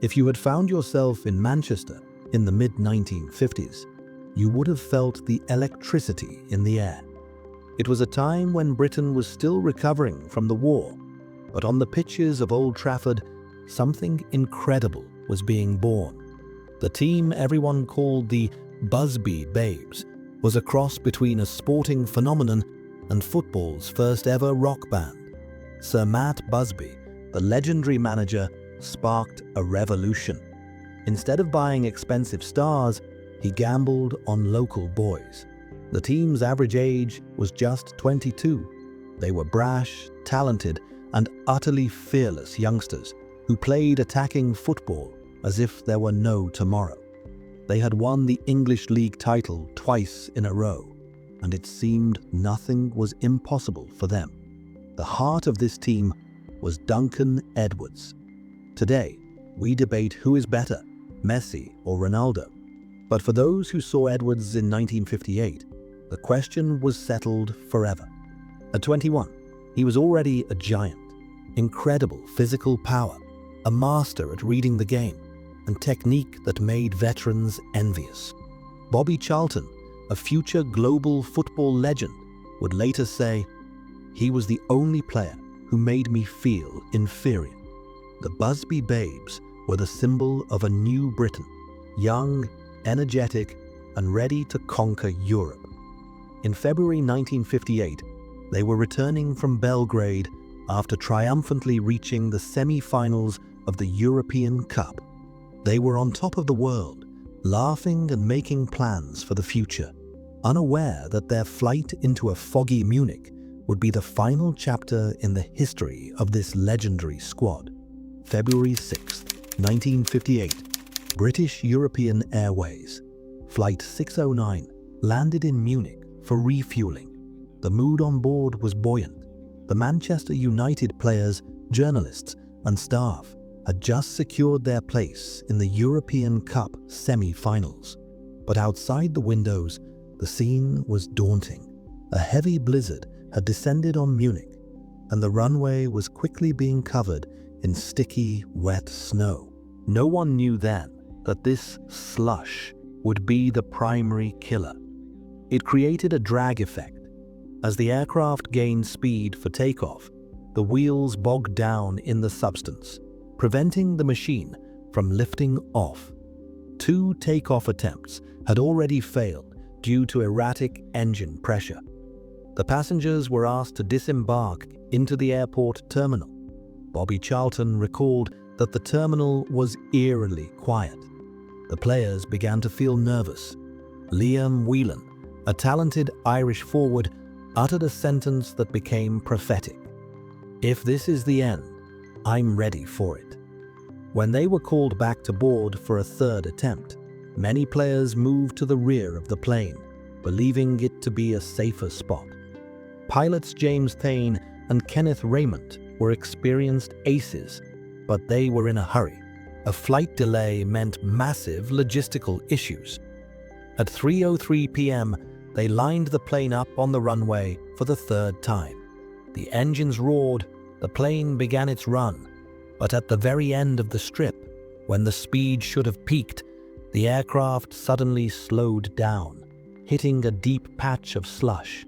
If you had found yourself in Manchester in the mid-1950s, you would have felt the electricity in the air. It was a time when Britain was still recovering from the war, but on the pitches of Old Trafford, something incredible was being born. The team everyone called the Busby Babes was a cross between a sporting phenomenon and football's first ever rock band. Sir Matt Busby, the legendary manager, sparked a revolution. Instead of buying expensive stars, he gambled on local boys. The team's average age was just 22. They were brash, talented, and utterly fearless youngsters who played attacking football as if there were no tomorrow. They had won the English League title twice in a row, and it seemed nothing was impossible for them. The heart of this team was Duncan Edwards. Today, we debate who is better, Messi or Ronaldo. But for those who saw Edwards in 1958, the question was settled forever. At 21, he was already a giant. Incredible physical power, a master at reading the game, and technique that made veterans envious. Bobby Charlton, a future global football legend, would later say, "He was the only player who made me feel inferior." The Busby Babes were the symbol of a new Britain, young, energetic, and ready to conquer Europe. In February 1958, they were returning from Belgrade after triumphantly reaching the semi-finals of the European Cup. They were on top of the world, laughing and making plans for the future, unaware that their flight into a foggy Munich would be the final chapter in the history of this legendary squad. February 6, 1958, British European Airways, Flight 609, landed in Munich for refueling. The mood on board was buoyant. The Manchester United players, journalists, and staff had just secured their place in the European Cup semi-finals. But outside the windows, the scene was daunting. A heavy blizzard had descended on Munich, and the runway was quickly being covered in sticky, wet snow. No one knew then that this slush would be the primary killer. It created a drag effect. As the aircraft gained speed for takeoff, the wheels bogged down in the substance, preventing the machine from lifting off. 2 takeoff attempts had already failed due to erratic engine pressure. The passengers were asked to disembark into the airport terminal. Bobby Charlton recalled that the terminal was eerily quiet. The players began to feel nervous. Liam Whelan, a talented Irish forward, uttered a sentence that became prophetic. "If this is the end, I'm ready for it." When they were called back to board for a third attempt, many players moved to the rear of the plane, believing it to be a safer spot. Pilots James Thane and Kenneth Raymond were experienced aces, but they were in a hurry. A flight delay meant massive logistical issues. At 3:03 p.m., they lined the plane up on the runway for the third time. The engines roared, the plane began its run, but at the very end of the strip, when the speed should have peaked, the aircraft suddenly slowed down, hitting a deep patch of slush.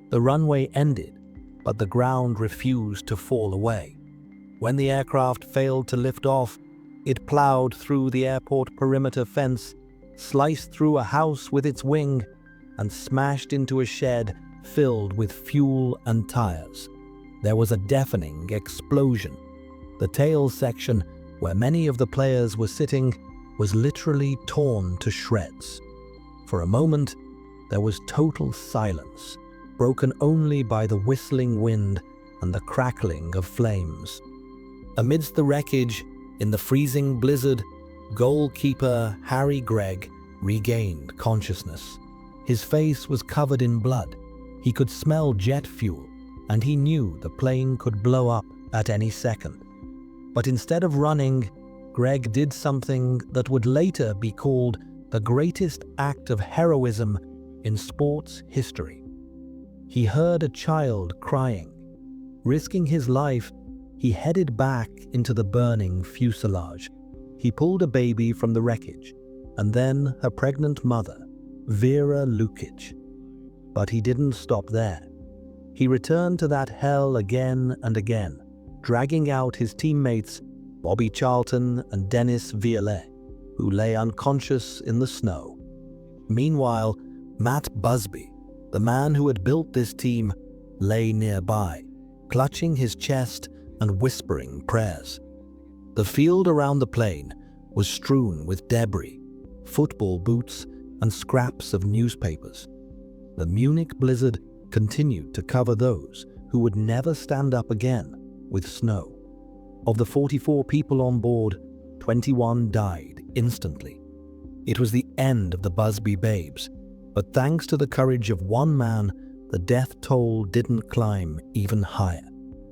The runway ended, but the ground refused to fall away. When the aircraft failed to lift off, it plowed through the airport perimeter fence, sliced through a house with its wing, and smashed into a shed filled with fuel and tires. There was a deafening explosion. The tail section, where many of the players were sitting, was literally torn to shreds. For a moment, there was total silence, broken only by the whistling wind and the crackling of flames. Amidst the wreckage, in the freezing blizzard, goalkeeper Harry Gregg regained consciousness. His face was covered in blood. He could smell jet fuel, and he knew the plane could blow up at any second. But instead of running, Gregg did something that would later be called the greatest act of heroism in sports history. He heard a child crying. Risking his life, he headed back into the burning fuselage. He pulled a baby from the wreckage, and then her pregnant mother, Vera Lukic. But he didn't stop there. He returned to that hell again and again, dragging out his teammates Bobby Charlton and Dennis Viollet, who lay unconscious in the snow. Meanwhile, Matt Busby, the man who had built this team, lay nearby, clutching his chest and whispering prayers. The field around the plane was strewn with debris, football boots, and scraps of newspapers. The Munich blizzard continued to cover those who would never stand up again with snow. Of the 44 people on board, 21 died instantly. It was the end of the Busby Babes, but thanks to the courage of one man, the death toll didn't climb even higher.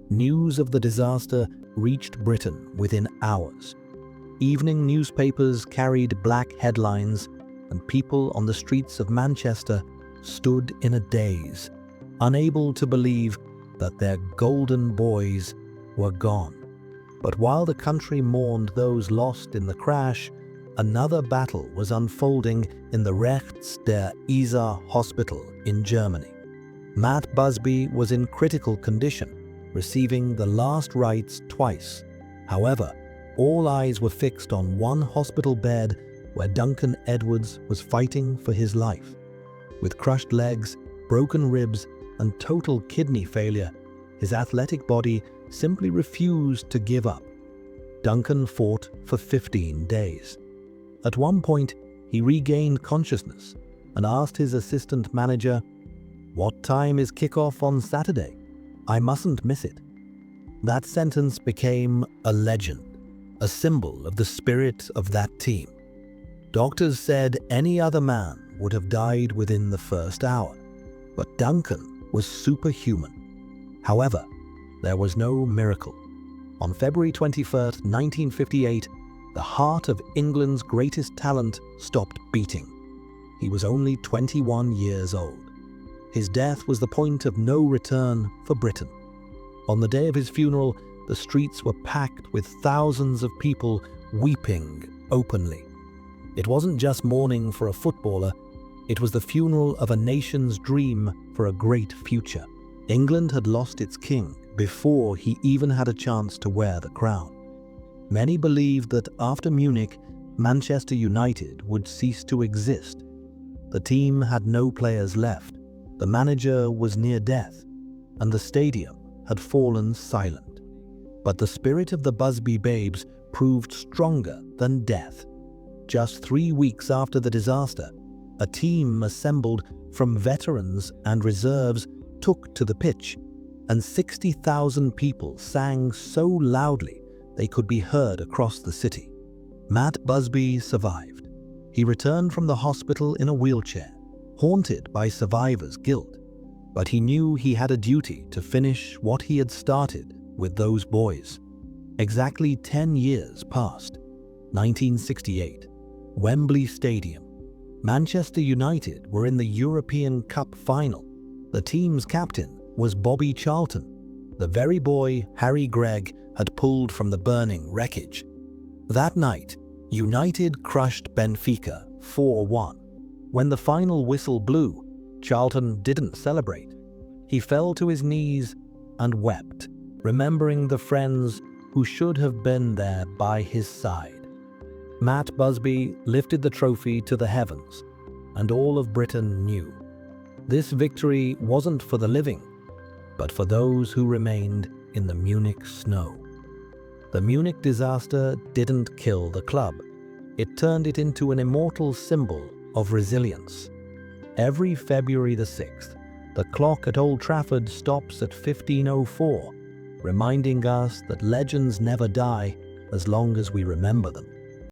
News of the disaster reached Britain within hours. Evening newspapers carried black headlines, and people on the streets of Manchester stood in a daze, unable to believe that their golden boys were gone. But while the country mourned those lost in the crash, another battle was unfolding in the Rechts der Isar hospital in Germany. Matt Busby was in critical condition, receiving the last rites twice. However, all eyes were fixed on one hospital bed where Duncan Edwards was fighting for his life. With crushed legs, broken ribs, and total kidney failure, his athletic body simply refused to give up. Duncan fought for 15 days. At one point, he regained consciousness and asked his assistant manager, "What time is kickoff on Saturday? I mustn't miss it." That sentence became a legend, a symbol of the spirit of that team. Doctors said any other man would have died within the first hour, but Duncan was superhuman. However, there was no miracle. On February 21st, 1958, the heart of England's greatest talent stopped beating. He was only 21 years old. His death was the point of no return for Britain. On the day of his funeral, the streets were packed with thousands of people weeping openly. It wasn't just mourning for a footballer, it was the funeral of a nation's dream for a great future. England had lost its king before he even had a chance to wear the crown. Many believed that after Munich, Manchester United would cease to exist. The team had no players left, the manager was near death, and the stadium had fallen silent. But the spirit of the Busby Babes proved stronger than death. Just 3 weeks after the disaster, a team assembled from veterans and reserves took to the pitch, and 60,000 people sang so loudly they could be heard across the city. Matt Busby survived. He returned from the hospital in a wheelchair, haunted by survivor's guilt, but he knew he had a duty to finish what he had started with those boys. Exactly 10 years passed. 1968, Wembley Stadium. Manchester United were in the European Cup final. The team's captain was Bobby Charlton, the very boy Harry Gregg had pulled from the burning wreckage. That night, United crushed Benfica 4-1. When the final whistle blew, Charlton didn't celebrate. He fell to his knees and wept, remembering the friends who should have been there by his side. Matt Busby lifted the trophy to the heavens, and all of Britain knew. This victory wasn't for the living, but for those who remained in the Munich snow. The Munich disaster didn't kill the club. It turned it into an immortal symbol of resilience. Every February the 6th, the clock at Old Trafford stops at 15:04, reminding us that legends never die as long as we remember them.